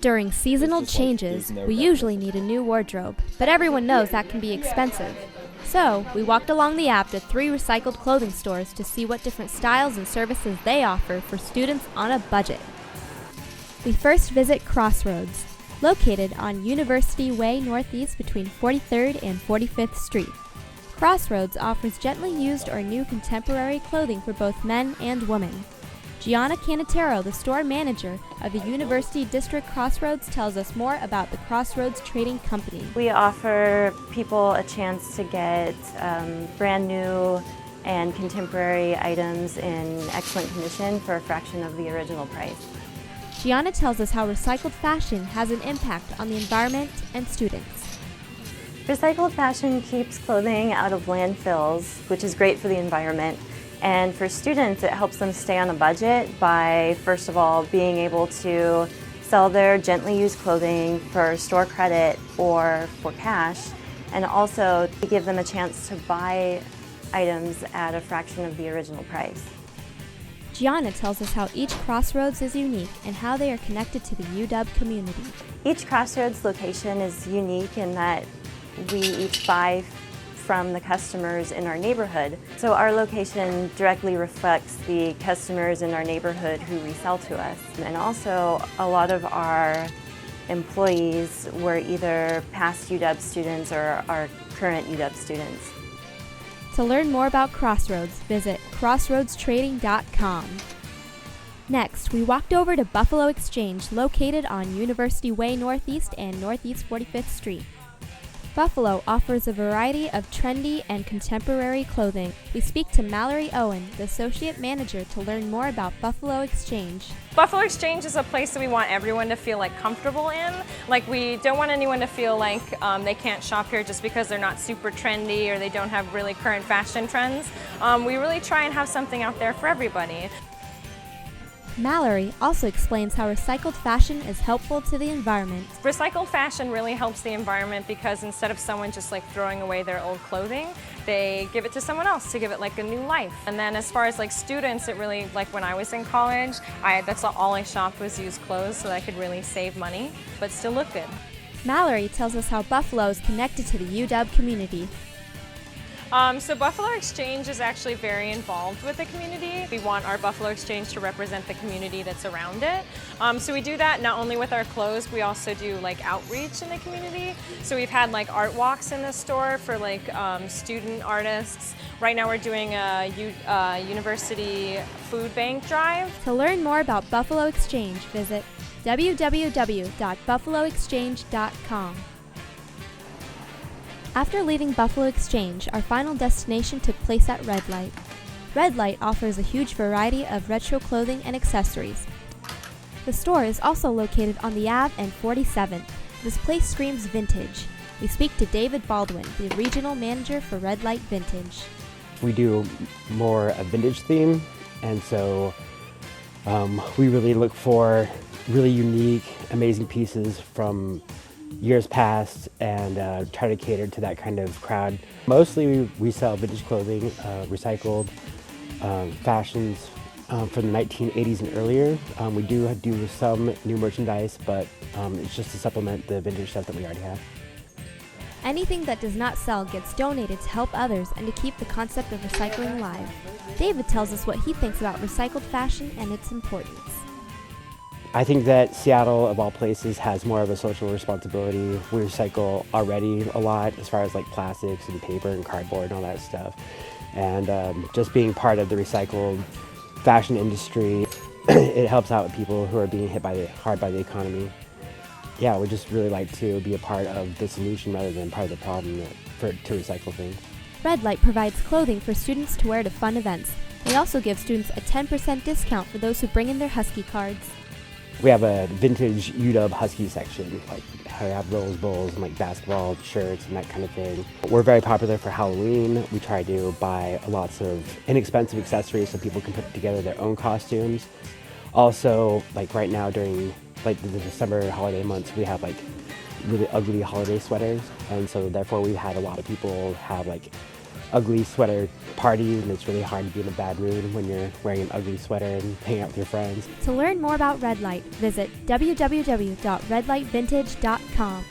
During seasonal changes, we usually need a new wardrobe, but everyone knows that can be expensive. So, we walked along the Ave to 3 recycled clothing stores to see what different styles and services they offer for students on a budget. We first visit Crossroads, located on University Way Northeast between 43rd and 45th Street. Crossroads offers gently used or new contemporary clothing for both men and women. Gianna Canatero, the store manager of the University District Crossroads, tells us more about the Crossroads Trading Company. We offer people a chance to get brand new and contemporary items in excellent condition for a fraction of the original price. Gianna tells us how recycled fashion has an impact on the environment and students. Recycled fashion keeps clothing out of landfills, which is great for the environment. And for students, it helps them stay on a budget by, first of all, being able to sell their gently used clothing for store credit or for cash, and also to give them a chance to buy items at a fraction of the original price. Gianna tells us how each Crossroads is unique and how they are connected to the UW community. Each Crossroads location is unique in that we each buy from the customers in our neighborhood. So our location directly reflects the customers in our neighborhood who resell to us. And also a lot of our employees were either past UW students or are current UW students. To learn more about Crossroads, visit crossroadstrading.com. Next, we walked over to Buffalo Exchange, located on University Way Northeast and Northeast 45th Street. Buffalo offers a variety of trendy and contemporary clothing. We speak to Natalie Huyen, the associate manager, to learn more about Buffalo Exchange. Buffalo Exchange is a place that we want everyone to feel comfortable in. We don't want anyone to feel like they can't shop here just because they're not super trendy or they don't have really current fashion trends. We really try and have something out there for everybody. Mallory also explains how recycled fashion is helpful to the environment. Recycled fashion really helps the environment because instead of someone just throwing away their old clothing, they give it to someone else to give it a new life. And then as far as students, it really, when I was in college, that's all I shopped was used clothes so that I could really save money, but still look good. Mallory tells us how Buffalo is connected to the UW community. So Buffalo Exchange is actually very involved with the community. We want our Buffalo Exchange to represent the community that's around it. So we do that not only with our clothes, we also do outreach in the community. So we've had art walks in the store for student artists. Right now we're doing a university food bank drive. To learn more about Buffalo Exchange, visit www.buffaloexchange.com. After leaving Buffalo Exchange, our final destination took place at Red Light. Red Light offers a huge variety of retro clothing and accessories. The store is also located on the Ave and 47th. This place screams vintage. We speak to David Baldwin, the regional manager for Red Light Vintage. We do more a vintage theme, and so we really look for really unique, amazing pieces from years past and try to cater to that kind of crowd. Mostly we sell vintage clothing, recycled fashions from the 1980s and earlier. We do some new merchandise, but it's just to supplement the vintage stuff that we already have. Anything that does not sell gets donated to help others and to keep the concept of recycling alive. David tells us what he thinks about recycled fashion and its importance. I think that Seattle, of all places, has more of a social responsibility. We recycle already a lot as far as plastics and paper and cardboard and all that stuff. And just being part of the recycled fashion industry, it helps out with people who are being hit hard by the economy. Yeah, we just really like to be a part of the solution rather than part of the problem to recycle things. Red Light provides clothing for students to wear to fun events. They also give students a 10% discount for those who bring in their Husky cards. We have a vintage UW Husky section, I have Rose Bowls and basketball shirts and that kind of thing. We're very popular for Halloween. We try to buy lots of inexpensive accessories so people can put together their own costumes. Also, right now during the December holiday months, we have really ugly holiday sweaters, and so therefore we had a lot of people have ugly sweater parties, and it's really hard to be in a bad mood when you're wearing an ugly sweater and hanging out with your friends. To learn more about Red Light, visit www.redlightvintage.com.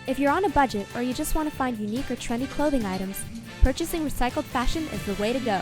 If you're on a budget or you just want to find unique or trendy clothing items, purchasing recycled fashion is the way to go.